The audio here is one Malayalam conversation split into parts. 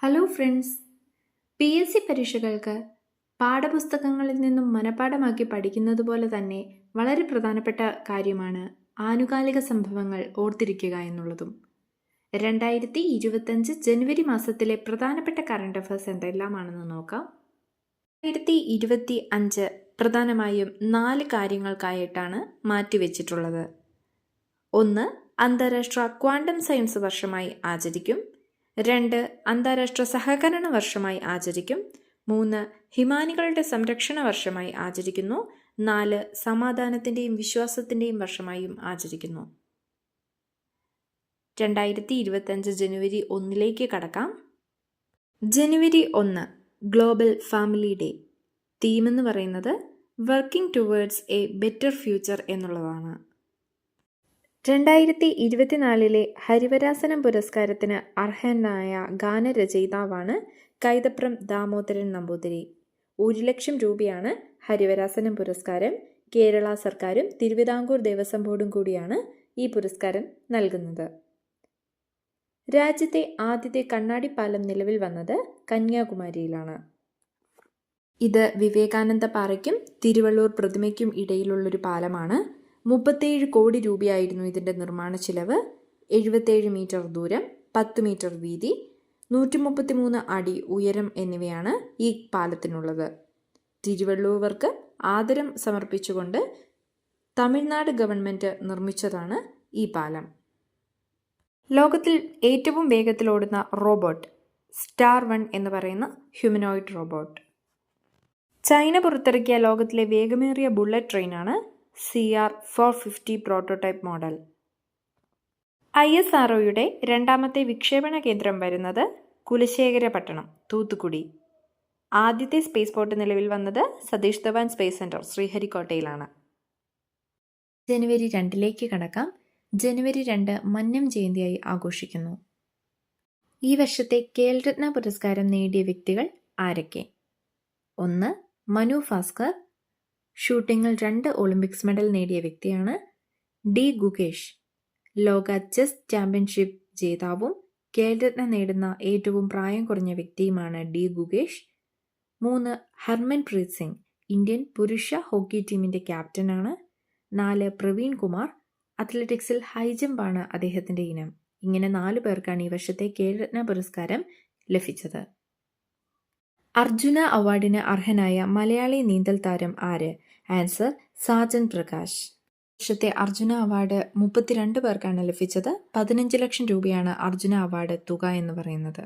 ഹലോ ഫ്രണ്ട്സ്, PSC പരീക്ഷകൾക്ക് പാഠപുസ്തകങ്ങളിൽ നിന്നും മനഃപാഠമാക്കി പഠിക്കുന്നത് പോലെ തന്നെ വളരെ പ്രധാനപ്പെട്ട കാര്യമാണ് ആനുകാലിക സംഭവങ്ങൾ ഓർത്തിരിക്കുക എന്നുള്ളതും. 2025 ജനുവരി മാസത്തിലെ പ്രധാനപ്പെട്ട കറണ്ട് അഫയേഴ്സ് എന്തെല്ലാമാണെന്ന് നോക്കാം. 2025 പ്രധാനമായും 4 കാര്യങ്ങൾക്കായിട്ടാണ് മാറ്റിവെച്ചിട്ടുള്ളത്. 1. അന്താരാഷ്ട്ര ക്വാണ്ടം സയൻസ് വർഷമായി ആചരിക്കും. 2. അന്താരാഷ്ട്ര സഹകരണ വർഷമായി ആചരിക്കും. 3. ഹിമാനികളുടെ സംരക്ഷണ വർഷമായി ആചരിക്കുന്നു. 4. സമാധാനത്തിൻ്റെയും വിശ്വാസത്തിൻ്റെയും വർഷമായും ആചരിക്കുന്നു. 2025 ജനുവരി 1 കടക്കാം. ജനുവരി 1 ഗ്ലോബൽ ഫാമിലി ഡേ. തീം എന്ന് പറയുന്നത് working towards A better future എന്നുള്ളതാണ്. 2024 ഹരിവരാസനം പുരസ്കാരത്തിന് അർഹനായ ഗാനരചയിതാവാണ് കൈതപ്രം ദാമോദരൻ നമ്പൂതിരി. 1,00,000 രൂപയാണ് ഹരിവരാസനം പുരസ്കാരം. കേരള സർക്കാരും തിരുവിതാംകൂർ ദേവസ്വം ബോർഡും കൂടിയാണ് ഈ പുരസ്കാരം നൽകുന്നത്. രാജ്യത്തെ ആദ്യത്തെ കണ്ണാടിപ്പാലം നിലവിൽ വന്നത് കന്യാകുമാരിയിലാണ്. ഇത് വിവേകാനന്ദ പാറയ്ക്കും തിരുവള്ളൂർ പ്രതിമയ്ക്കും ഇടയിലുള്ളൊരു പാലമാണ്. 37 കോടി രൂപയായിരുന്നു ഇതിൻ്റെ നിർമ്മാണ ചിലവ്. 77 മീറ്റർ ദൂരം, 10 മീറ്റർ വീതി, 133 അടി ഉയരം എന്നിവയാണ് ഈ പാലത്തിനുള്ളത്. തിരുവള്ളുവർക്ക് ആദരം സമർപ്പിച്ചുകൊണ്ട് തമിഴ്നാട് ഗവൺമെൻറ് നിർമ്മിച്ചതാണ് ഈ പാലം. ലോകത്തിൽ ഏറ്റവും വേഗത്തിൽ ഓടുന്ന റോബോട്ട് സ്റ്റാർ 1 എന്ന് പറയുന്ന ഹ്യൂമനോയിഡ് റോബോട്ട്. ചൈന പുറത്തിറക്കിയ ലോകത്തിലെ വേഗമേറിയ ബുള്ളറ്റ് ട്രെയിനാണ് CR-450 പ്രോട്ടോടൈപ്പ് മോഡൽ. ISROയുടെ രണ്ടാമത്തെ വിക്ഷേപണ കേന്ദ്രം വരുന്നത് കുലശേഖരപട്ടണം, തൂത്തുക്കുടി. ആദ്യത്തെ സ്പേസ് പോർട്ട് നിലവിൽ വന്നത് സതീഷ് ധവാൻ സ്പേസ് സെൻറ്റർ, ശ്രീഹരിക്കോട്ടയിലാണ്. ജനുവരി 2 കടക്കാം. ജനുവരി 2 മന്നം ജയന്തിയായി ആഘോഷിക്കുന്നു. ഈ വർഷത്തെ ഖേൽരത്ന പുരസ്കാരം നേടിയ വ്യക്തികൾ ആരൊക്കെ? 1. മനു ഭാസ്കർ, ഷൂട്ടിങ്ങിൽ 2 ഒളിമ്പിക്സ് മെഡൽ നേടിയ വ്യക്തിയാണ്. D. ഗുകേഷ്, ലോക ചെസ് ചാമ്പ്യൻഷിപ്പ് ജേതാവും ഖേൽരത്ന നേടുന്ന ഏറ്റവും പ്രായം കുറഞ്ഞ വ്യക്തിയുമാണ് D. ഗുകേഷ്. 3. ഹർമൻപ്രീത് സിംഗ്, ഇന്ത്യൻ പുരുഷ ഹോക്കി ടീമിൻ്റെ ക്യാപ്റ്റനാണ്. 4. പ്രവീൺ കുമാർ, അത്ലറ്റിക്സിൽ ഹൈജമ്പാണ് അദ്ദേഹത്തിൻ്റെ ഇനം. ഇങ്ങനെ 4 പേർക്കാണ് ഈ വർഷത്തെ ഖേൽരത്ന പുരസ്കാരം ലഭിച്ചത്. അർജുന അവാർഡിന് അർഹനായ മലയാളി നീന്തൽ താരം ആര്? ആൻസർ സാജൻ പ്രകാശ്. വർഷത്തെ അർജുന അവാർഡ് 32 പേർക്കാണ് ലഭിച്ചത്. 15 ലക്ഷം രൂപയാണ് അർജുന അവാർഡ് തുക എന്ന് പറയുന്നത്.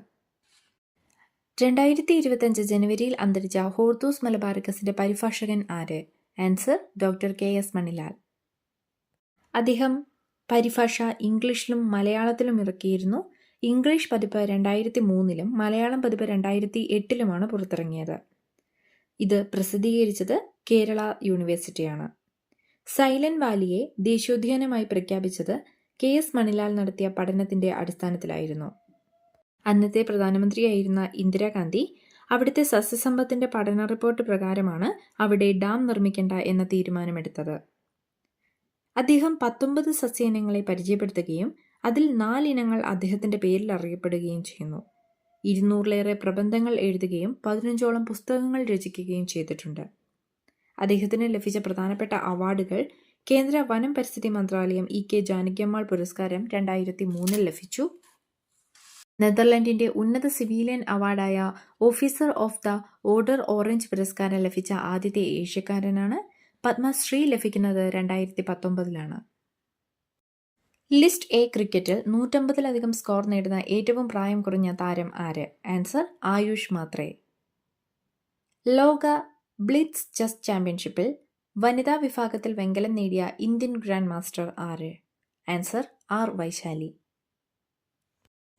2025 ജനുവരിയിൽ അന്തരിച്ച ഹോർത്തൂസ് മലബാറിക്കസിന്റെ പരിഭാഷകൻ ആര്? Answer doctor KS Manilal. അദ്ദേഹം പരിഭാഷ ഇംഗ്ലീഷിലും മലയാളത്തിലും ഇറക്കിയിരുന്നു. ഇംഗ്ലീഷ് പതിപ്പ് 2003-ലും മലയാളം പതിപ്പ് 2008-ലുമാണ് പുറത്തിറങ്ങിയത്. ഇത് പ്രസിദ്ധീകരിച്ചത് കേരള യൂണിവേഴ്സിറ്റിയാണ്. സൈലന്റ് വാലിയെ ദേശീയോദ്യാനമായി പ്രഖ്യാപിച്ചത് KS മണിലാൽ നടത്തിയ പഠനത്തിന്റെ അടിസ്ഥാനത്തിലായിരുന്നു. അന്നത്തെ പ്രധാനമന്ത്രിയായിരുന്ന ഇന്ദിരാഗാന്ധി അവിടുത്തെ സസ്യസമ്പത്തിന്റെ പഠന റിപ്പോർട്ട് പ്രകാരമാണ് അവിടെ ഡാം നിർമ്മിക്കേണ്ട എന്ന തീരുമാനമെടുത്തത്. അദ്ദേഹം 19 സസ്യയിനങ്ങളെ പരിചയപ്പെടുത്തുകയും അതിൽ 4 ഇനങ്ങൾ അദ്ദേഹത്തിന്റെ പേരിൽ അറിയപ്പെടുകയും ചെയ്യുന്നു. 200-ലേറെ പ്രബന്ധങ്ങൾ എഴുതുകയും 15ഓളം പുസ്തകങ്ങൾ രചിക്കുകയും ചെയ്തിട്ടുണ്ട്. അദ്ദേഹത്തിന് ലഭിച്ച പ്രധാനപ്പെട്ട അവാർഡുകൾ: കേന്ദ്ര വനം പരിസ്ഥിതി മന്ത്രാലയം EK ജാനകിയമ്മാൾ പുരസ്കാരം 2003-ൽ ലഭിച്ചു. നെതർലൻഡിന്റെ ഉന്നത സിവിലിയൻ അവാർഡായ officer of the order Orange പുരസ്കാരം ലഭിച്ച ആദ്യത്തെ ഏഷ്യക്കാരനാണ്. പത്മശ്രീ ലഭിക്കുന്നത് 2019-ലാണ്. ലിസ്റ്റ് A ക്രിക്കറ്റിൽ 150-ലധികം സ്കോർ നേടുന്ന ഏറ്റവും പ്രായം കുറഞ്ഞ താരം ആര്? ആൻസർ ആയുഷ് മാത്രേ. ലോക ബ്ലിറ്റ്സ് ചെസ് ചാമ്പ്യൻഷിപ്പിൽ വനിതാ വിഭാഗത്തിൽ വെങ്കലം നേടിയ ഇന്ത്യൻ ഗ്രാൻഡ് മാസ്റ്റർ ആര്? Answer R. വൈശാലി.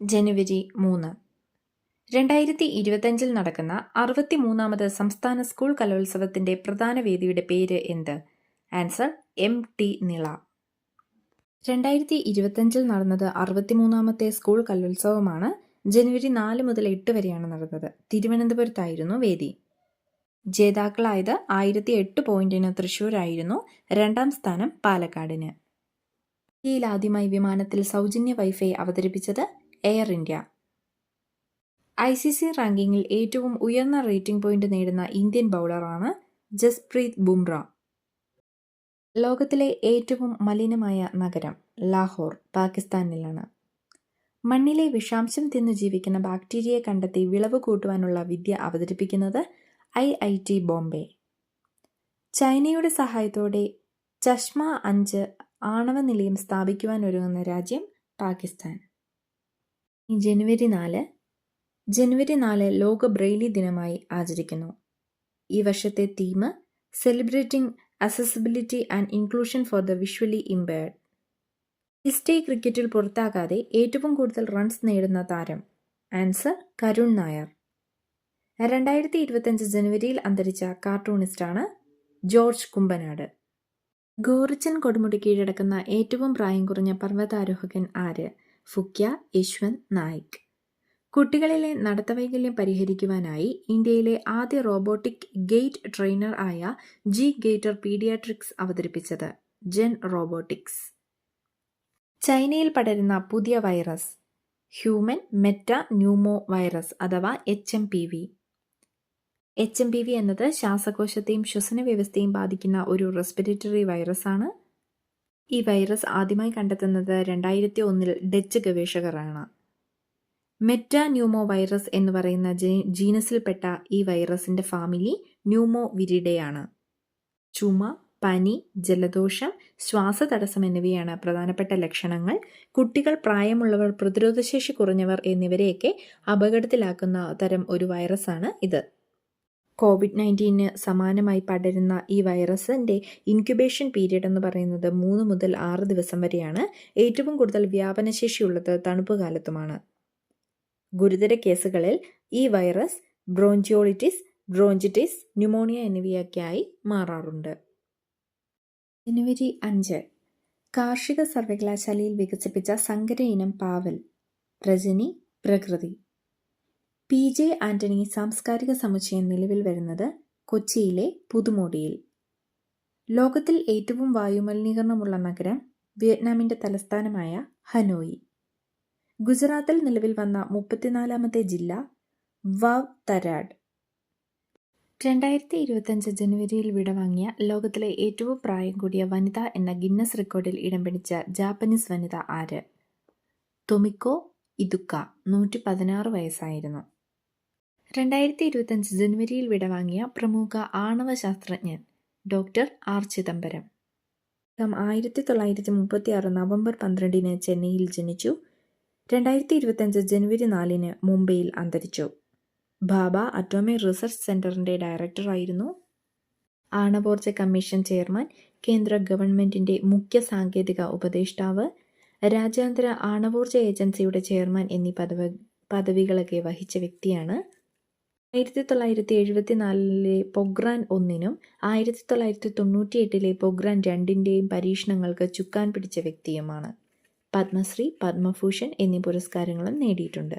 ജനുവരി 3 2025-ൽ നടക്കുന്ന 63ാമത് സംസ്ഥാന സ്കൂൾ കലോത്സവത്തിന്റെ പ്രധാന വേദിയുടെ പേര് എന്ത്? Answer MT Nila. 2025-ൽ നടന്നത് 63ാമത്തെ സ്കൂൾ കലോത്സവമാണ്. ജനുവരി 4 മുതൽ 8 വരെയാണ് നടന്നത്. തിരുവനന്തപുരത്തായിരുന്നു വേദി. ജേതാക്കളായത് 1008 പോയിന്റിന് തൃശ്ശൂരായിരുന്നു. 2ാം സ്ഥാനം പാലക്കാടിന്. ഇന്ത്യയിൽ ആദ്യമായി വിമാനത്തിൽ സൗജന്യ വൈഫൈ അവതരിപ്പിച്ചത് എയർ ഇന്ത്യ. ICC റാങ്കിങ്ങിൽ ഏറ്റവും ഉയർന്ന റേറ്റിംഗ് പോയിന്റ് നേടുന്ന ഇന്ത്യൻ ബൗളറാണ് ജസ്പ്രീത് ബുംറ. ലോകത്തിലെ ഏറ്റവും മലിനമായ നഗരം ലാഹോർ, പാകിസ്ഥാനിലാണ്. മണ്ണിലെ വിഷാംശം തിന്നു ജീവിക്കുന്ന ബാക്ടീരിയയെ കണ്ടെത്തി വിളവ് കൂട്ടുവാനുള്ള വിദ്യ അവതരിപ്പിക്കുന്നത് IIT ബോംബെ. ചൈനയുടെ സഹായത്തോടെ ചഷ്മ 5 ആണവ നിലയം സ്ഥാപിക്കുവാൻ ഒരുങ്ങുന്ന രാജ്യം പാകിസ്ഥാൻ. ജനുവരി 4 ലോക ബ്രെയിലി ദിനമായി ആചരിക്കുന്നു. ഈ വർഷത്തെ theme celebrating accessibility and inclusion for the visually impaired. Test ക്രിക്കറ്റിൽ പുറത്താകാതെ ഏറ്റവും കൂടുതൽ റൺസ് നേടുന്ന താരം. ആൻസർ കരുൺ നായർ. 2025 ജനുവരിയിൽ അന്തരിച്ച കാർട്ടൂണിസ്റ്റാണ് ജോർജ് കുമ്പനാട്. ഗോറിച്ചൻ കൊടുമുടി കീഴടക്കുന്ന ഏറ്റവും പ്രായം കുറഞ്ഞ പർവ്വതാരോഹകൻ ആര്? ഫുക്യ യശ്വന്ത് നായിക്. കുട്ടികളിലെ നടത്തവൈകല്യം പരിഹരിക്കുവാനായി ഇന്ത്യയിലെ ആദ്യ റോബോട്ടിക് ഗെയ്റ്റ് ട്രെയിനർ ആയ ജി ഗെയ്റ്റർ പീഡിയാട്രിക്സ് അവതരിപ്പിച്ചത് ജെൻ റോബോട്ടിക്സ്. ചൈനയിൽ പടരുന്ന പുതിയ virus human Meta pneumo virus അഥവാ HMPV. HMPV എന്നത് ശ്വാസകോശത്തെയും ശ്വസന വ്യവസ്ഥയെയും ബാധിക്കുന്ന ഒരു റെസ്പിറേറ്ററി വൈറസാണ്. ഈ വൈറസ് ആദ്യമായി കണ്ടെത്തുന്നത് 2001 ഡച്ച് ഗവേഷകരാണ്. മെറ്റ ന്യൂമോ വൈറസ് എന്ന് പറയുന്ന ജീനസിൽപ്പെട്ട ഈ വൈറസിന്റെ ഫാമിലി ന്യൂമോ വിരിഡെയാണ്. ചുമ, പനി, ജലദോഷം, ശ്വാസതടസ്സം എന്നിവയാണ് പ്രധാനപ്പെട്ട ലക്ഷണങ്ങൾ. കുട്ടികൾ, പ്രായമുള്ളവർ, പ്രതിരോധശേഷി കുറഞ്ഞവർ എന്നിവരെയൊക്കെ അപകടത്തിലാക്കുന്ന തരം ഒരു വൈറസാണ് ഇത്. COVID-19 സമാനമായി പടരുന്ന ഈ വൈറസിന്റെ ഇൻക്യുബേഷൻ പീരീഡ് എന്ന് പറയുന്നത് 3 മുതൽ 6 ദിവസം വരെയാണ്. ഏറ്റവും കൂടുതൽ വ്യാപനശേഷിയുള്ളത് തണുപ്പ് കാലത്തുമാണ്. ഗുരുതര കേസുകളിൽ ഈ വൈറസ് ബ്രോഞ്ചിയോളിറ്റിസ്, ബ്രോഞ്ചിറ്റിസ്, ന്യൂമോണിയ എന്നിവയൊക്കെയായി മാറാറുണ്ട്. ജനുവരി 5 കാർഷിക സർവകലാശാലയിൽ വികസിപ്പിച്ച സങ്കര ഇനം പാവൽ. രജനി, പ്രകൃതി. PJ ആന്റണി സാംസ്കാരിക സമുച്ചയം നിലവിൽ വരുന്നത് കൊച്ചിയിലെ പുതുമോടിയിൽ. ലോകത്തിൽ ഏറ്റവും വായുമലിനീകരണമുള്ള നഗരം വിയറ്റ്നാമിന്റെ തലസ്ഥാനമായ ഹനോയി. ഗുജറാത്തിൽ നിലവിൽ വന്ന 34ാമത്തെ ജില്ല വാവ് തരാഡ്. 2025 ജനുവരിയിൽ വിടവാങ്ങിയ ലോകത്തിലെ ഏറ്റവും പ്രായം കൂടിയ വനിത എന്ന ഗിന്നസ് റെക്കോർഡിൽ ഇടം പിടിച്ച ജാപ്പനീസ് വനിത ആര്? ടൊമിക്കോ ഇതുക്ക. 116 വയസ്സായിരുന്നു. 2025 ജനുവരിയിൽ വിടവാങ്ങിയ പ്രമുഖ ആണവ ശാസ്ത്രജ്ഞൻ ഡോക്ടർ R. ചിദംബരം. 1936 നവംബർ 12 ചെന്നൈയിൽ ജനിച്ചു. 2025 ജനുവരി 4 മുംബൈയിൽ അന്തരിച്ചു. ഭാഭ അറ്റോമിക് റിസർച്ച് സെന്ററിന്റെ ഡയറക്ടറായിരുന്നു. ആണവോർജ കമ്മീഷൻ ചെയർമാൻ, കേന്ദ്ര ഗവൺമെന്റിന്റെ മുഖ്യ സാങ്കേതിക ഉപദേഷ്ടാവ്, രാജ്യാന്തര ആണവോർജ ഏജൻസിയുടെ ചെയർമാൻ എന്നീ പദവികളൊക്കെ വഹിച്ച വ്യക്തിയാണ്. 1974 പൊഖ്രാൻ 1 1998 പൊഖ്രാൻ 2 പരീക്ഷണങ്ങൾക്ക് ചുക്കാൻ പിടിച്ച വ്യക്തിയുമാണ്. പത്മശ്രീ, പത്മഭൂഷൺ എന്നീ പുരസ്കാരങ്ങളും നേടിയിട്ടുണ്ട്.